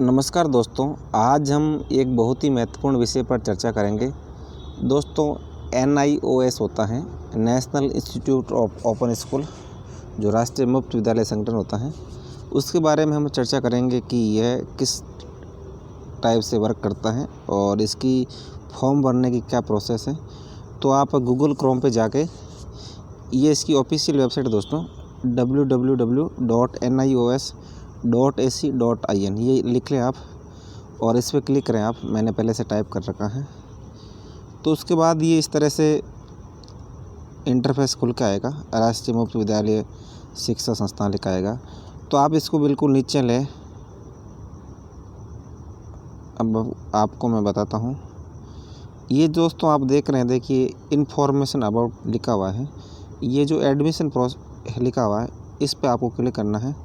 नमस्कार दोस्तों, आज हम एक बहुत ही महत्वपूर्ण विषय पर चर्चा करेंगे। दोस्तों, NIOS होता है, national institute of open school, जो राष्ट्रीय मुक्त विद्यालय संगठन होता है। उसके बारे में हम चर्चा करेंगे कि यह किस टाइप से वर्क करता है और इसकी फॉर्म भरने की क्या प्रोसेस है। तो आप गूगल क्रोम पे जाके, ये इसकी ऑफिशियल वेबसाइट दोस्तों www.nios.ac.in, ये लिख लें आप और इस पर क्लिक करें आप। मैंने पहले से टाइप कर रखा है। तो उसके बाद ये इस तरह से इंटरफेस खुल के आएगा। राष्ट्रीय मुक्त विद्यालय शिक्षा संस्थान लिखा आएगा। तो आप इसको बिल्कुल नीचे लें। अब आपको मैं बताता हूँ। ये दोस्तों आप देख रहे हैं, देखिए इन्फॉर्मेशन अबाउट लिखा हुआ है। ये जो एडमिशन प्रोसेस लिखा हुआ है, इस पे आपको क्लिक करना है।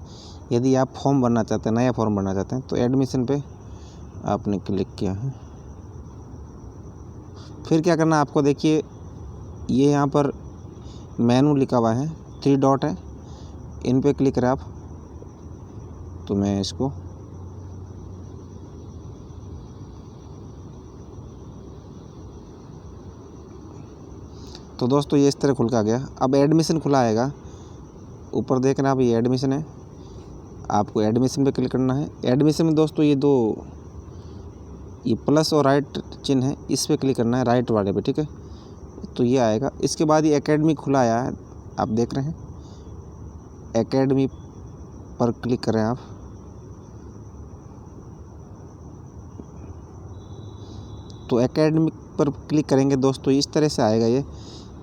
यदि आप फॉर्म भरना चाहते हैं, नया फॉर्म भरना चाहते हैं, तो एडमिशन पे आपने क्लिक किया है। फिर क्या करना है आपको, देखिए ये यहाँ पर मेनू लिखा हुआ है, 3 डॉट है, इन पे क्लिक करें आप। तो मैं इसको तो दोस्तों ये इस तरह खुल के आ गया। अब एडमिशन खुला आएगा, ऊपर देख रहे हैं आप, ये एडमिशन है। आपको एडमिशन पे क्लिक करना है। एडमिशन में दोस्तों ये प्लस और राइट चिन्ह है, इस पे क्लिक करना है, राइट वाले पे, ठीक है। तो ये आएगा। इसके बाद ये एकेडमी खुला आया है, आप देख रहे हैं। एकेडमी पर क्लिक करें आप। तो एकेडमी पर क्लिक करेंगे दोस्तों, इस तरह से आएगा ये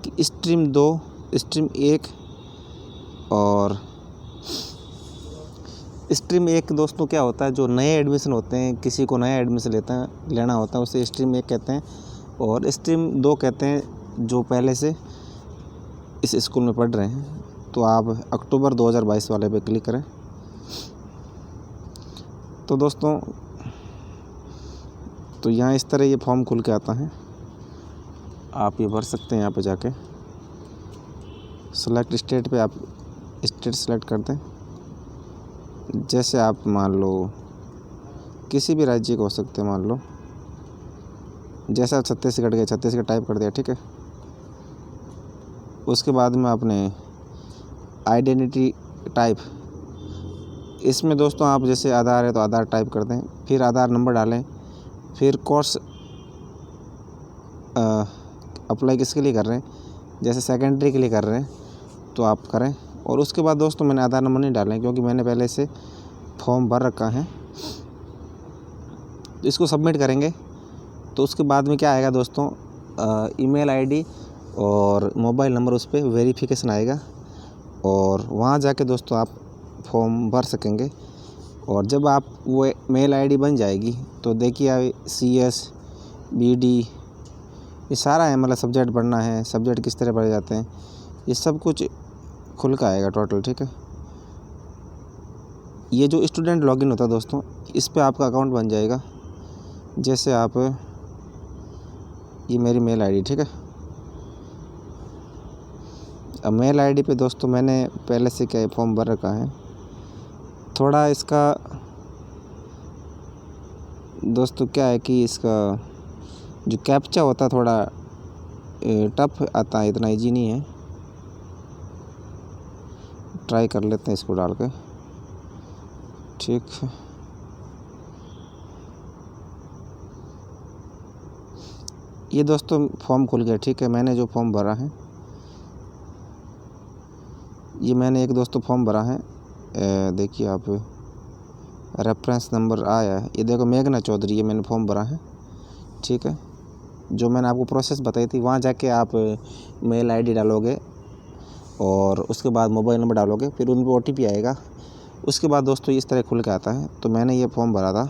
कि स्ट्रीम 2, स्ट्रीम 1 और स्ट्रीम 1 दोस्तों क्या होता है, जो नए एडमिशन होते हैं, किसी को नया एडमिशन लेना होता है, उसे स्ट्रीम 1 कहते हैं। और स्ट्रीम 2 कहते हैं जो पहले से इस स्कूल में पढ़ रहे हैं। तो आप अक्टूबर 2022 वाले पे क्लिक करें। तो दोस्तों, तो यहाँ इस तरह ये फॉर्म खुल के आता है। आप ये भर सकते हैं यहाँ पे जाके। सेलेक्ट स्टेट पे आप स्टेट सेलेक्ट कर दें। जैसे आप मान लो किसी भी राज्य को हो सकते हैं, मान लो जैसा छत्तीसगढ़ गए, छत्तीसगढ़ टाइप कर दिया, ठीक है। उसके बाद में आपने आइडेंटिटी टाइप, इसमें दोस्तों आप जैसे आधार है तो आधार टाइप कर दें, फिर आधार नंबर डालें। फिर कोर्स अप्लाई किसके लिए कर रहे हैं, जैसे सेकेंडरी के लिए कर रहे हैं तो आप करें। और उसके बाद दोस्तों मैंने आधार नंबर नहीं डालें, क्योंकि मैंने पहले से फॉर्म भर रखा है। इसको सबमिट करेंगे। तो उसके बाद में क्या आएगा दोस्तों, ईमेल आईडी और मोबाइल नंबर, उस पर वेरिफिकेशन आएगा और वहाँ जाके दोस्तों आप फॉर्म भर सकेंगे। और जब आप वो मेल आईडी बन जाएगी तो देखिए CS BD ये सारा है, मतलब सब्जेक्ट पढ़ना है, सब्जेक्ट किस तरह पढ़े जाते हैं, ये सब कुछ खुल का आएगा टोटल, ठीक है। ये जो स्टूडेंट लॉगिन होता है दोस्तों, इस पे आपका अकाउंट बन जाएगा। जैसे आप, ये मेरी मेल आईडी, ठीक है। अब मेल आईडी पे दोस्तों मैंने पहले से क्या फॉर्म भर रखा है। थोड़ा इसका दोस्तों क्या है कि इसका जो कैप्चा होता है थोड़ा टफ आता है, इतना इजी नहीं है। ट्राई कर लेते हैं इसको डाल के, ठीक है। ये दोस्तों फॉर्म खुल गया, ठीक है। मैंने जो फॉर्म भरा है, ये मैंने एक दोस्तों फॉर्म भरा है। देखिए आप, रेफरेंस नंबर आया है, ये देखो मेघना चौधरी, ये मैंने फॉर्म भरा है, ठीक है। जो मैंने आपको प्रोसेस बताई थी, वहाँ जाके आप मेल आईडी डालोगे और उसके बाद मोबाइल नंबर डालोगे, फिर उन पर OTP आएगा। उसके बाद दोस्तों इस तरह खुल के आता है। तो मैंने ये फॉर्म भरा था।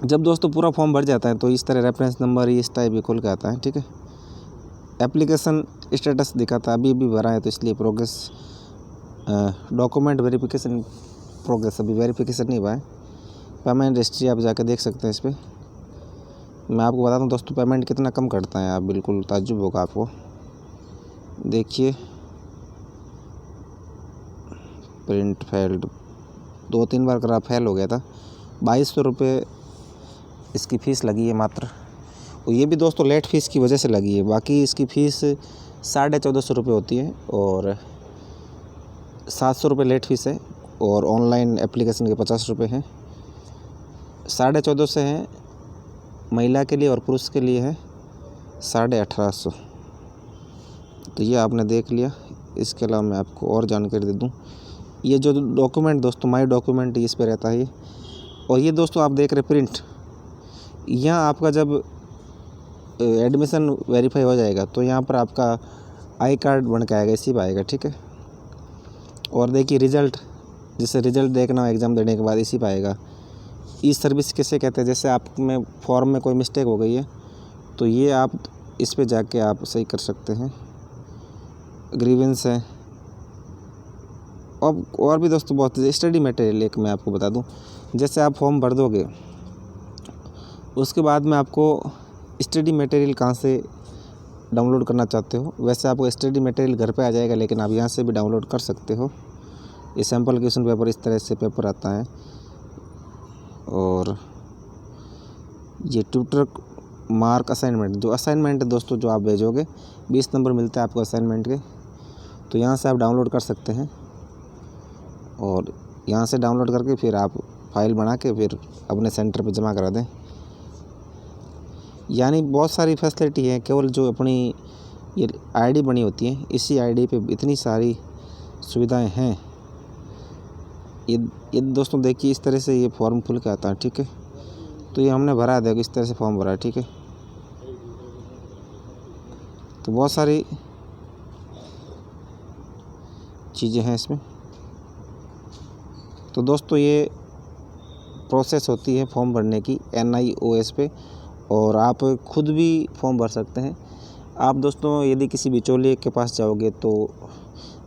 जब दोस्तों पूरा फॉर्म भर जाता है तो इस तरह रेफरेंस नंबर इस टाइप भी खुल के आता है, ठीक है। एप्लीकेशन स्टेटस दिखाता है, अभी भी भरा है तो इसलिए प्रोग्रेस, डॉक्यूमेंट वेरिफिकेशन प्रोग्रेस, अभी वेरिफिकेशन नहीं हुआ है। पेमेंट हिस्ट्री आप जाके देख सकते हैं इस पर। मैं आपको बताता हूँ दोस्तों, पेमेंट कितना कम करता है, आप बिल्कुल ताज्जुब होगा आपको। देखिए, प्रिंट फेल्ड 2-3 बार करा, फेल हो गया था। 2200 रुपये इसकी फ़ीस लगी है मात्र। और ये भी दोस्तों लेट फ़ीस की वजह से लगी है, बाकी इसकी फ़ीस 1450 रुपये होती है और 700 रुपये लेट फ़ीस है और ऑनलाइन एप्लीकेशन के 50 रुपये हैं। 1450 से है महिला के लिए और पुरुष के लिए है 1850। तो ये आपने देख लिया। इसके अलावा मैं आपको और जानकारी दे दूं, ये जो डॉक्यूमेंट दोस्तों माई डॉक्यूमेंट इस पे रहता है ये। और ये दोस्तों आप देख रहे प्रिंट, यहाँ आपका जब एडमिशन वेरीफाई हो जाएगा तो यहाँ पर आपका आई कार्ड बन के आएगा, इसी पर आएगा, ठीक है। और देखिए रिज़ल्ट, जैसे रिज़ल्ट देखना हो एग्ज़ाम देने के बाद, इसी पर आएगा। ई सर्विस किसे कहते हैं, जैसे आप में फॉर्म में कोई मिस्टेक हो गई है तो ये आप इस पे जाके आप सही कर सकते हैं। ग्रीवेंस है और भी दोस्तों बहुत स्टडी मटेरियल एक मैं आपको बता दूं, जैसे आप फॉर्म भर दोगे उसके बाद में आपको स्टडी मटेरियल कहाँ से डाउनलोड करना चाहते हो, वैसे आपको स्टडी मटेरियल घर पे आ जाएगा, लेकिन आप यहाँ से भी डाउनलोड कर सकते हो। ये सैम्पल क्वेश्चन पेपर, इस तरह से पेपर आता है। और ये ट्यूटर मार्क असाइनमेंट, जो असाइनमेंट है दोस्तों जो आप भेजोगे 20 नंबर मिलते हैं आपको असाइनमेंट के, तो यहाँ से आप डाउनलोड कर सकते हैं। और यहाँ से डाउनलोड करके फिर आप फाइल बना के फिर अपने सेंटर पे जमा करा दें। यानी बहुत सारी फैसिलिटी है, केवल जो अपनी ये आईडी बनी होती है इसी आईडी पे इतनी सारी सुविधाएं हैं। ये दोस्तों देखिए इस तरह से ये फॉर्म खुल के आता है, ठीक है। तो ये हमने भरा, देखो इस तरह से फॉर्म भरा है, ठीक है। तो बहुत सारी चीज़ें हैं इसमें। तो दोस्तों ये प्रोसेस होती है फॉर्म भरने की NIOS पे, और आप खुद भी फॉर्म भर सकते हैं। आप दोस्तों यदि किसी बिचौलिए के पास जाओगे तो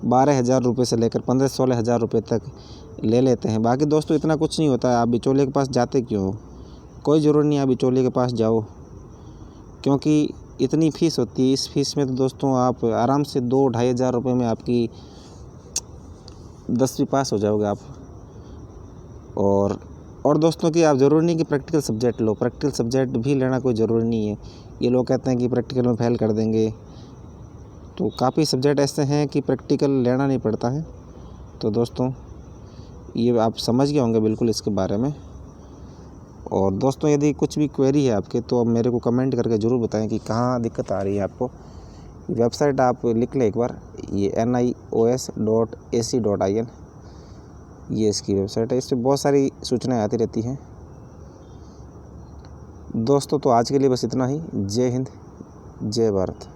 12,000 रुपये से लेकर 15-16 हज़ार रुपये तक ले लेते हैं। बाकी दोस्तों इतना कुछ नहीं होता है, आप बिचौलिए के पास जाते क्यों हो, कोई ज़रूरत नहीं है आप बिचौलिए के पास जाओ, क्योंकि इतनी फ़ीस होती है। इस फीस में तो दोस्तों आप आराम से 2-2.5 हज़ार रुपये में आपकी 10वीं पास हो जाओगे आप। और दोस्तों कि आप ज़रूरी नहीं कि प्रैक्टिकल सब्जेक्ट लो, प्रैक्टिकल सब्जेक्ट भी लेना कोई ज़रूरी नहीं है। ये लोग कहते हैं कि प्रैक्टिकल में फेल कर देंगे, तो काफ़ी सब्जेक्ट ऐसे हैं कि प्रैक्टिकल लेना नहीं पड़ता है। तो दोस्तों ये आप समझ गए होंगे बिल्कुल इसके बारे में। और दोस्तों यदि कुछ भी क्वेरी है आपके तो आप मेरे को कमेंट करके ज़रूर बताएं कि कहाँ दिक्कत आ रही है आपको। वेबसाइट आप लिख लें एक बार, ये NIOS.ac.in, ये इसकी वेबसाइट है। इस पर बहुत सारी सूचनाएं आती रहती हैं दोस्तों। तो आज के लिए बस इतना ही। जय हिंद, जय भारत।